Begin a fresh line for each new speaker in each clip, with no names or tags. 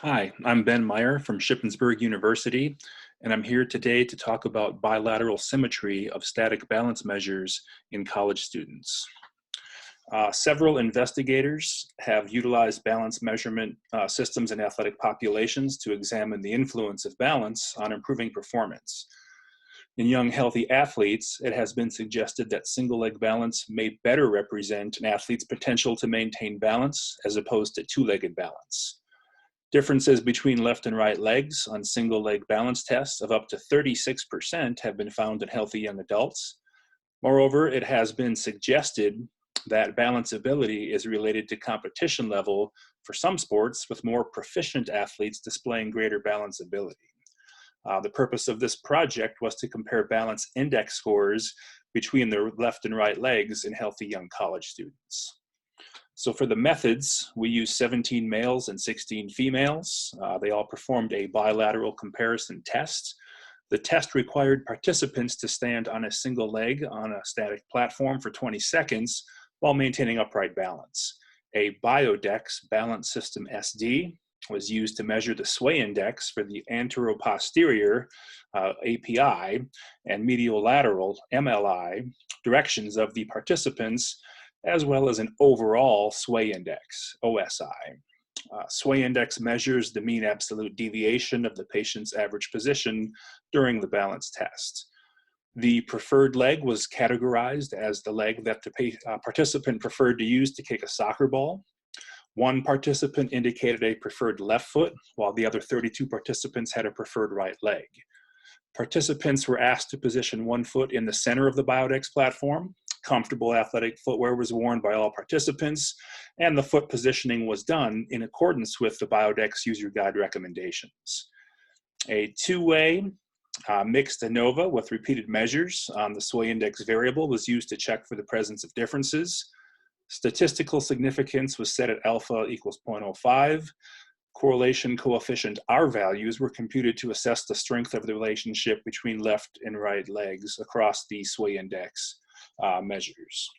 Hi, I'm Ben Meyer from Shippensburg University, and I'm here today to talk about bilateral symmetry of static balance measures in college students. Several investigators have utilized balance measurement systems in athletic populations to examine the influence of balance on improving performance. In young, healthy athletes, it has been suggested that single leg balance may better represent an athlete's potential to maintain balance as opposed to two-legged balance. Differences between left and right legs on single leg balance tests of up to 36% have been found in healthy young adults. Moreover, it has been suggested that balance ability is related to competition level for some sports, with more proficient athletes displaying greater balance ability. The purpose of this project was to compare balance index scores between the left and right legs in healthy young college students. So for the methods, we used 17 males and 16 females. They all performed a bilateral comparison test. The test required participants to stand on a single leg on a static platform for 20 seconds while maintaining upright balance. A Biodex balance system SD was used to measure the sway index for the anteroposterior API and medial-lateral MLI directions of the participants, as well as an overall sway index, OSI. Sway index measures the mean absolute deviation of the patient's average position during the balance test. The preferred leg was categorized as the leg that the participant preferred to use to kick a soccer ball. One participant indicated a preferred left foot, while the other 32 participants had a preferred right leg. Participants were asked to position one foot in the center of the Biodex platform. Comfortable athletic footwear was worn by all participants, and the foot positioning was done in accordance with the Biodex user guide recommendations. A two-way mixed ANOVA with repeated measures on the sway index variable was used to check for the presence of differences. Statistical significance was set at alpha equals 0.05. Correlation coefficient R values were computed to assess the strength of the relationship between left and right legs across the sway index measures.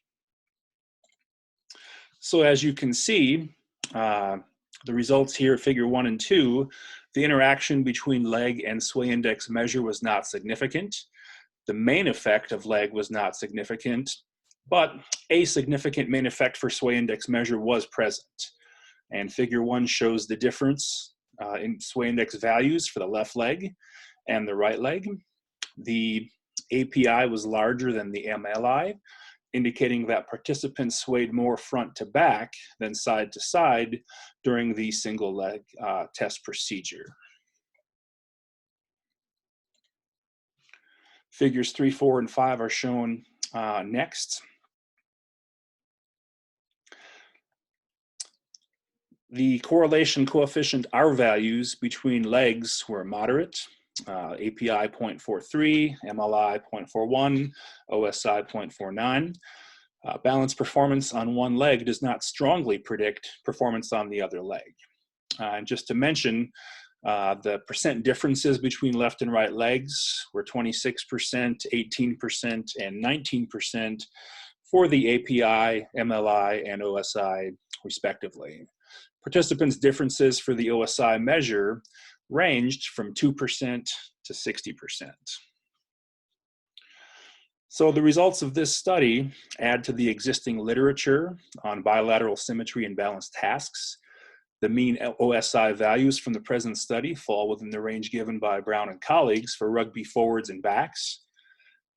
So as you can see, the results here, figure 1 and 2, the interaction between leg and sway index measure was not significant. The main effect of leg was not significant, but a significant main effect for sway index measure was present. And figure 1 shows the difference in sway index values for the left leg and the right leg. The API was larger than the MLI, indicating that participants swayed more front to back than side to side during the single leg test procedure. Figures 3, 4, and 5 are shown next. The correlation coefficient R values between legs were moderate. API 0.43, MLI 0.41, OSI 0.49. Balance performance on one leg does not strongly predict performance on the other leg. And just to mention, the percent differences between left and right legs were 26%, 18%, and 19% for the API, MLI, and OSI, respectively. Participants' differences for the OSI measure ranged from 2% to 60%. So the results of this study add to the existing literature on bilateral symmetry and balance tasks. The mean OSI values from the present study fall within the range given by Brown and colleagues for rugby forwards and backs.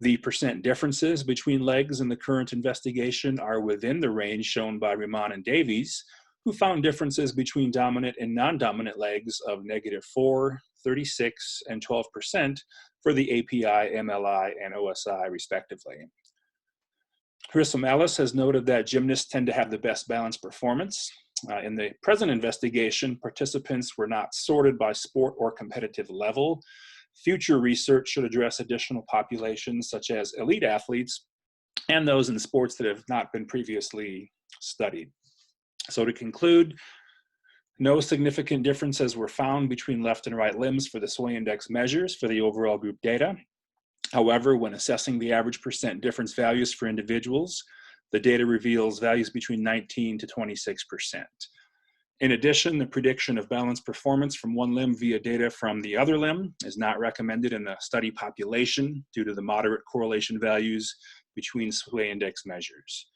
The percent differences between legs in the current investigation are within the range shown by Riemann and Davies, who found differences between dominant and non-dominant legs of -4, 36, and 12% for the API, MLI, and OSI, respectively. Grissom Ellis has noted that gymnasts tend to have the best balance performance. In the present investigation, participants were not sorted by sport or competitive level. Future research should address additional populations, such as elite athletes and those in sports that have not been previously studied. So to conclude, no significant differences were found between left and right limbs for the sway index measures for the overall group data. However, when assessing the average percent difference values for individuals, the data reveals values between 19 to 26%. In addition, the prediction of balance performance from one limb via data from the other limb is not recommended in the study population due to the moderate correlation values between sway index measures.